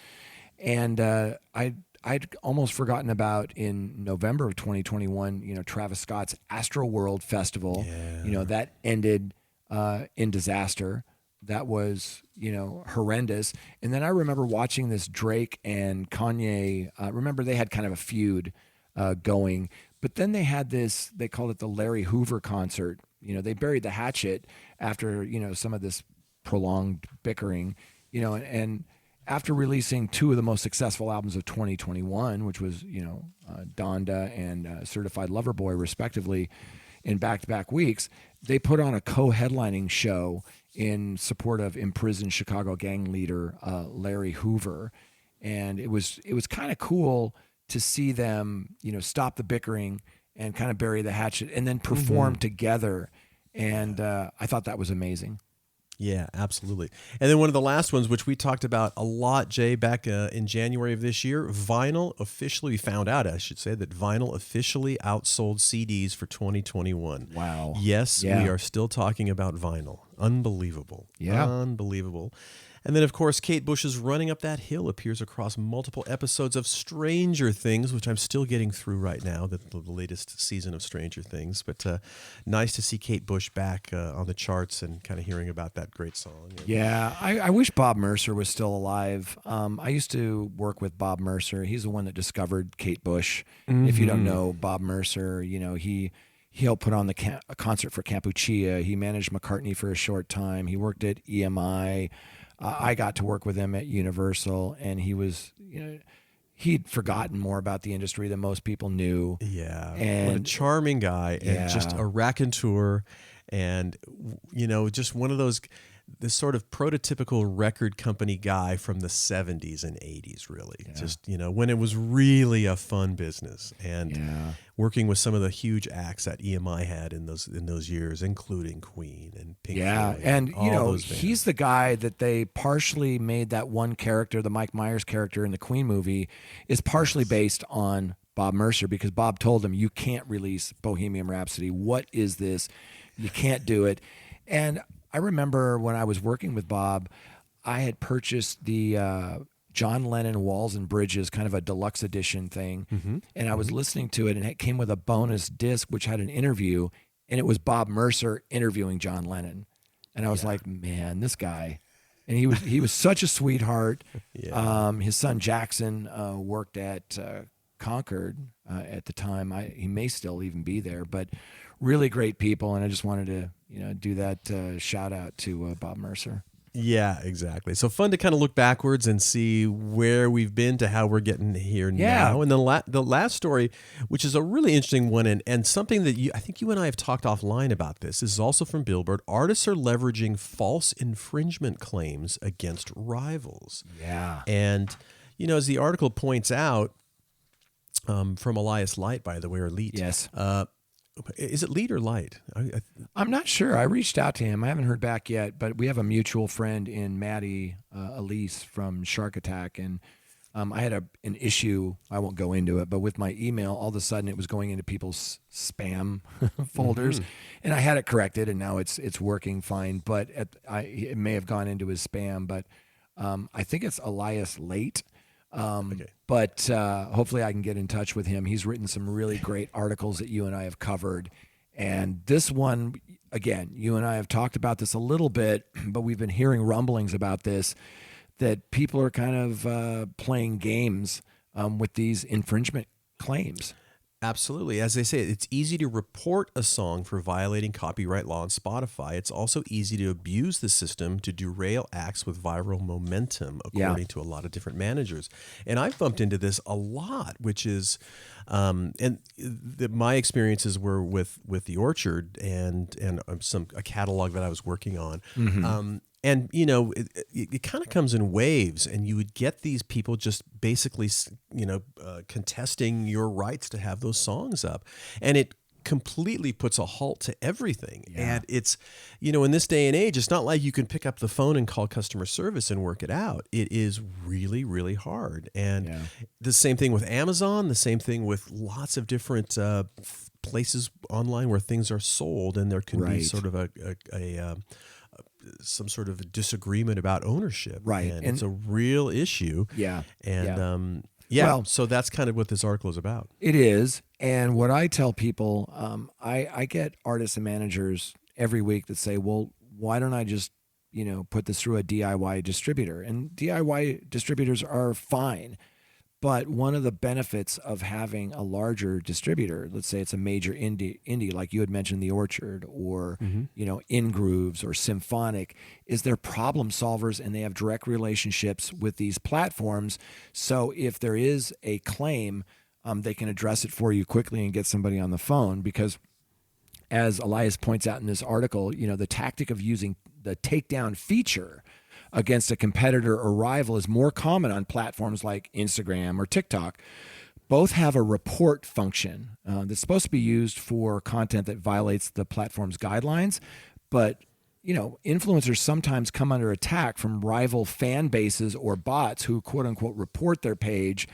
And I'd almost forgotten about in November of 2021, Travis Scott's Astroworld Festival, that ended in disaster. That was, horrendous. And then I remember watching this Drake and Kanye. Remember, they had kind of a feud going. But then they had this, they called it the Larry Hoover concert. They buried the hatchet after, some of this prolonged bickering, and after releasing two of the most successful albums of 2021, which was, Donda and Certified Lover Boy, respectively, in back-to-back weeks, they put on a co-headlining show in support of imprisoned Chicago gang leader Larry Hoover. And it was kind of cool to see them, stop the bickering and kind of bury the hatchet and then perform together. And I thought that was amazing. Yeah, absolutely. And then one of the last ones, which we talked about a lot, Jay, back in January of this year, we found out, I should say, that vinyl officially outsold CDs for 2021. Wow. Yes, Yeah. we are still talking about vinyl. Unbelievable. Yeah. Unbelievable. And then, of course, Kate Bush's Running Up That Hill appears across multiple episodes of Stranger Things, which I'm still getting through right now, the latest season of Stranger Things. But nice to see Kate Bush back on the charts and kind of hearing about that great song. Yeah, I wish Bob Mercer was still alive. I used to work with Bob Mercer. He's the one that discovered Kate Bush. If you don't know Bob Mercer, he helped put on a concert for Campuchia. He managed McCartney for a short time. He worked at EMI. I got to work with him at Universal, and he was, he'd forgotten more about the industry than most people knew. Yeah, and what a charming guy, and just a raconteur, and just one of those, this sort of prototypical record company guy from the 70s and 80s, really. Yeah. Just, when it was really a fun business, and working with some of the huge acts that EMI had in those years, including Queen and Pink Floyd. And he's he's the guy that they partially made that one character, the Mike Myers character in the Queen movie, is partially based on Bob Mercer, because Bob told him, you can't release Bohemian Rhapsody. What is this? You can't do it. And I remember when I was working with Bob, I had purchased the John Lennon Walls and Bridges, kind of a deluxe edition thing. And I was listening to it, and it came with a bonus disc, which had an interview, and it was Bob Mercer interviewing John Lennon. And I was like, man, this guy. And he was such a sweetheart. His son Jackson worked at Concord at the time. He may still even be there, but really great people. And I just wanted to do that shout out to Bob Mercer. Yeah, exactly. So fun to kind of look backwards and see where we've been to how we're getting here now. And the last story, which is a really interesting one, and something that I think you and I have talked offline about this is also from Billboard. Artists are leveraging false infringement claims against rivals. Yeah. And, as the article points out, from Elias Light, by the way, or Leet. Yes. Is it Leet or Light? I'm not sure. I reached out to him. I haven't heard back yet, but we have a mutual friend in Maddie Elise from Shark Attack, and I had an issue. I won't go into it, but with my email, all of a sudden it was going into people's spam folders, and I had it corrected, and now it's working fine. But it may have gone into his spam, but I think it's Elias Late. But hopefully I can get in touch with him. He's written some really great articles that you and I have covered. And this one, again, you and I have talked about this a little bit, but we've been hearing rumblings about this, that people are kind of playing games with these infringement claims. Absolutely. As they say, it's easy to report a song for violating copyright law on Spotify. It's also easy to abuse the system to derail acts with viral momentum, according to a lot of different managers. And I've bumped into this a lot, which is, my experiences were with the Orchard and a catalog that I was working on. And, it kind of comes in waves, and you would get these people just basically, contesting your rights to have those songs up. And it completely puts a halt to everything. Yeah. And it's, in this day and age, it's not like you can pick up the phone and call customer service and work it out. It is really, really hard. And the same thing with Amazon, the same thing with lots of different places online where things are sold, and there can be sort of some sort of a disagreement about ownership. Right. And it's a real issue. Yeah. And well, so that's kind of what this article is about. It is. And what I tell people, I get artists and managers every week that say, well, why don't I just, put this through a DIY distributor? And DIY distributors are fine. But one of the benefits of having a larger distributor, let's say it's a major indie like you had mentioned, The Orchard, or In Grooves or Symphonic, is they're problem solvers, and they have direct relationships with these platforms. So if there is a claim, they can address it for you quickly and get somebody on the phone, because as Elias points out in this article, the tactic of using the takedown feature against a competitor or rival is more common on platforms like Instagram or TikTok. Both have a report function that's supposed to be used for content that violates the platform's guidelines, but influencers sometimes come under attack from rival fan bases or bots who quote unquote report their page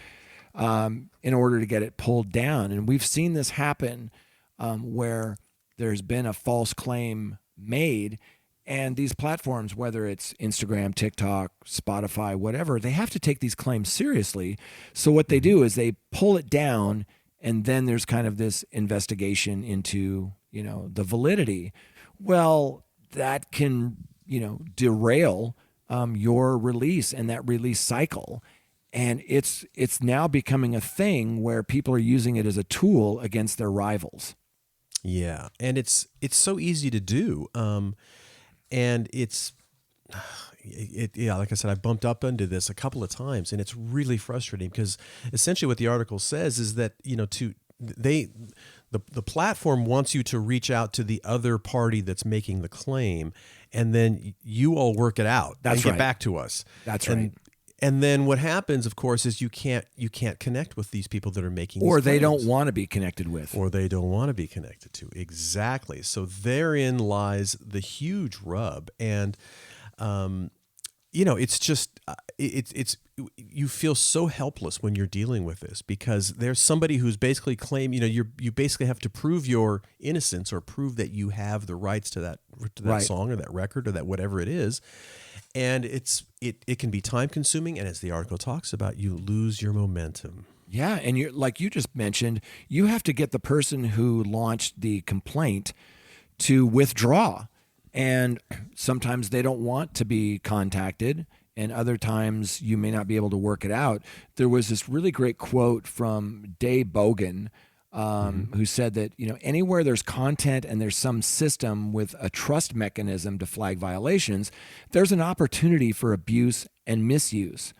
in order to get it pulled down. And we've seen this happen where there's been a false claim made, and these platforms, whether it's Instagram, TikTok, Spotify, whatever, they have to take these claims seriously. So what they do is they pull it down, and then there's kind of this investigation into, the validity. Well, that can, derail your release and that release cycle. And it's now becoming a thing where people are using it as a tool against their rivals. Yeah, and it's so easy to do. And like I said, I've bumped up into this a couple of times, and it's really frustrating because essentially what the article says is that, the platform wants you to reach out to the other party that's making the claim, and then you all work it out and get back to us. That's right. And then what happens, of course, is you can't connect with these people that are making or these they claims. don't want to be connected with. Or they don't want to be connected to. Exactly. So therein lies the huge rub. And, it's just, it's you feel so helpless when you're dealing with this because there's somebody who's basically claiming, you basically have to prove your innocence or prove that you have the rights to that right. song or that record or that whatever it is. And it can be time consuming, and as the article talks about, you lose your momentum. Yeah, and you're like you just mentioned, you have to get the person who launched the complaint to withdraw. And sometimes they don't want to be contacted, and other times you may not be able to work it out. There was this really great quote from Dave Bogan, who said that, anywhere there's content and there's some system with a trust mechanism to flag violations, there's an opportunity for abuse and misuse.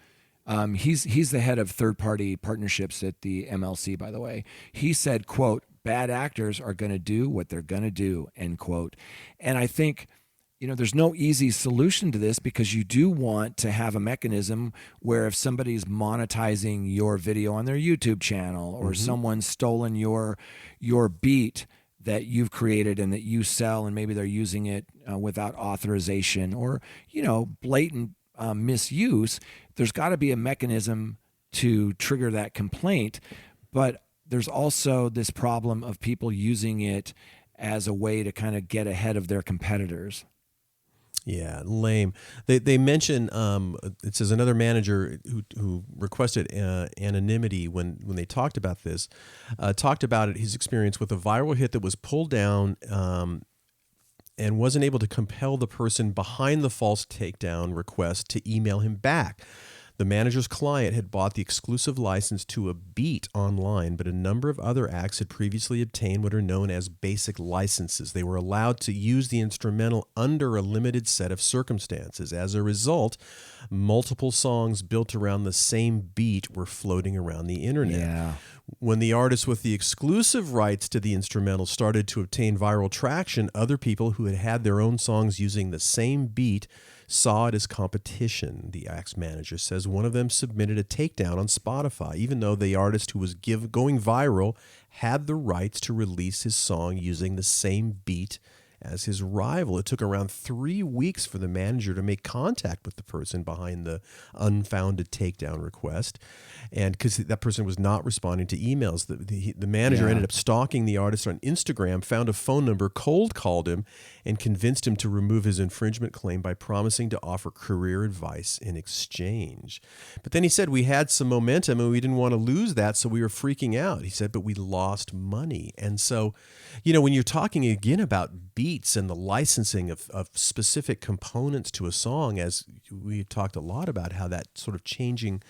He's the head of third-party partnerships at the MLC, by the way. He said, quote, "Bad actors are going to do what they're going to do," end quote. And I think, there's no easy solution to this because you do want to have a mechanism where if somebody's monetizing your video on their YouTube channel or someone's stolen your beat that you've created and that you sell, and maybe they're using it without authorization or, blatant misuse, there's got to be a mechanism to trigger that complaint. But there's also this problem of people using it as a way to kind of get ahead of their competitors. Yeah, lame. They mention it says another manager who requested anonymity when they talked about this, talked about his experience with a viral hit that was pulled down and wasn't able to compel the person behind the false takedown request to email him back. The manager's client had bought the exclusive license to a beat online, but a number of other acts had previously obtained what are known as basic licenses. They were allowed to use the instrumental under a limited set of circumstances. As a result, multiple songs built around the same beat were floating around the internet. Yeah. When the artists with the exclusive rights to the instrumental started to obtain viral traction, other people who had had their own songs using the same beat saw it as competition. The act's manager says one of them submitted a takedown on Spotify, even though the artist who was going viral had the rights to release his song using the same beat as his rival. It took around 3 weeks for the manager to make contact with the person behind the unfounded takedown request. And because that person was not responding to emails, the manager ended up stalking the artist on Instagram, found a phone number, cold called him, and convinced him to remove his infringement claim by promising to offer career advice in exchange. But then he said, we had some momentum and we didn't want to lose that, so we were freaking out. He said, but we lost money. And so, when you're talking again about beats and the licensing of specific components to a song, as we talked a lot about how that sort of changing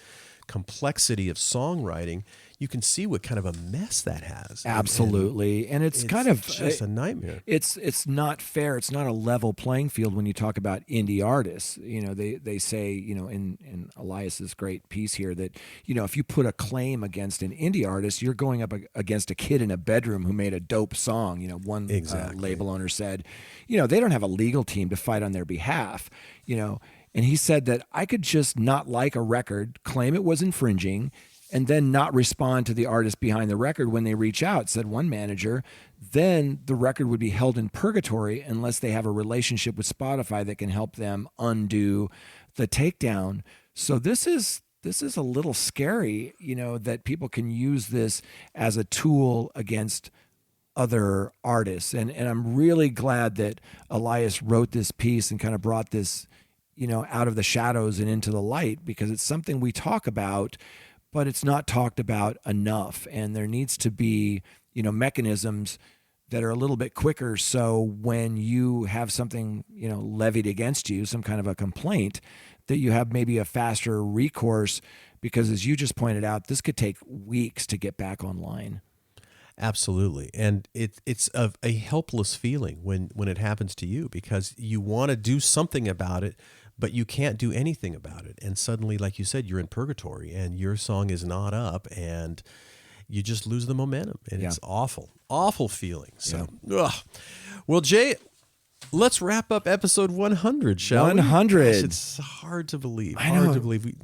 complexity of songwriting, you can see what kind of a mess that has. Absolutely. And it's kind of just a nightmare. It's not fair. It's not a level playing field when you talk about indie artists. You know, they say, you know, in Elias's great piece here that, you know, if you put a claim against an indie artist, you're going up against a kid in a bedroom who made a dope song. You know, one label owner said, you know, they don't have a legal team to fight on their behalf, you know. And he said that I could just not like a record, claim it was infringing, and then not respond to the artist behind the record when they reach out, said one manager. Then the record would be held in purgatory unless they have a relationship with Spotify that can help them undo the takedown. So this is a little scary, you know, that people can use this as a tool against other artists. And I'm really glad that Elias wrote this piece and kind of brought this, you know, out of the shadows and into the light, because it's something we talk about, but it's not talked about enough. And there needs to be, you know, mechanisms that are a little bit quicker. So when you have something, you know, levied against you, some kind of a complaint, that you have maybe a faster recourse, because as you just pointed out, this could take weeks to get back online. Absolutely. And it's a helpless feeling when it happens to you, because you want to do something about it, but you can't do anything about it. And suddenly, like you said, you're in purgatory and your song is not up and you just lose the momentum. And it's awful feeling. So, well, Jay, let's wrap up episode 100, shall we? 100. Gosh, it's hard to believe. I know. Hard to believe.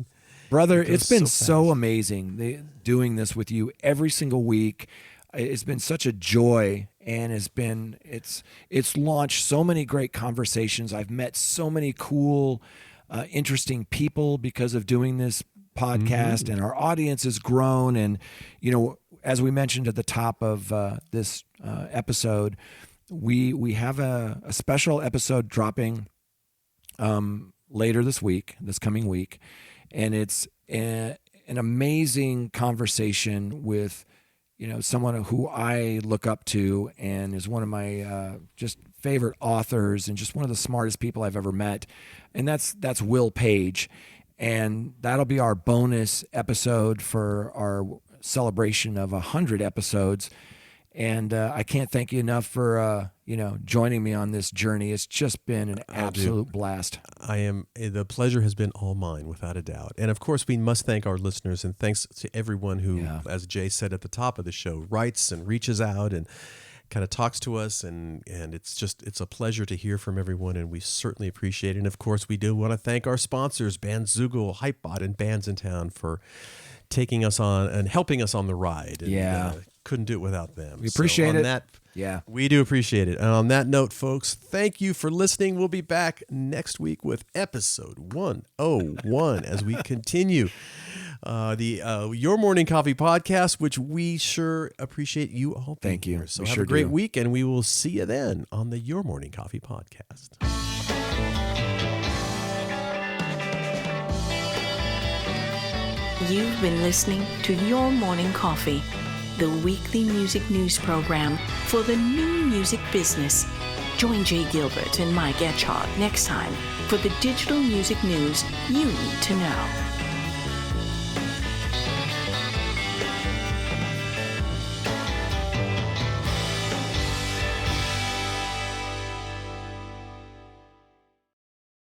Brother, it's been so amazing doing this with you every single week. It's been such a joy, and it's launched so many great conversations. I've met so many cool, interesting people because of doing this podcast, and our audience has grown. And, you know, as we mentioned at the top of this episode, we have a special episode dropping later this coming week, and it's an amazing conversation with, you know, someone who I look up to and is one of my just favorite authors and just one of the smartest people I've ever met. And that's Will Page. And that'll be our bonus episode for our celebration of 100 episodes. And I can't thank you enough for, you know, joining me on this journey. It's just been an absolute blast. The pleasure has been all mine, without a doubt. And of course, we must thank our listeners, and thanks to everyone who, as Jay said at the top of the show, writes and reaches out and kind of talks to us. And it's a pleasure to hear from everyone, and we certainly appreciate it. And of course, we do want to thank our sponsors, Bandzoogle, Hypebot, and Bands in Town, for taking us on and helping us on the ride. And, couldn't do it without them. We appreciate it. We do appreciate it. And on that note, folks, thank you for listening. We'll be back next week with episode 101 as we continue the Your Morning Coffee podcast, which we sure appreciate you all being Thank you. here. So we have sure a great do. week, and we will see you then on the Your Morning Coffee podcast. You've been listening to Your Morning Coffee, the weekly music news program for the new music business. Join Jay Gilbert and Mike Etchart next time for the digital music news you need to know.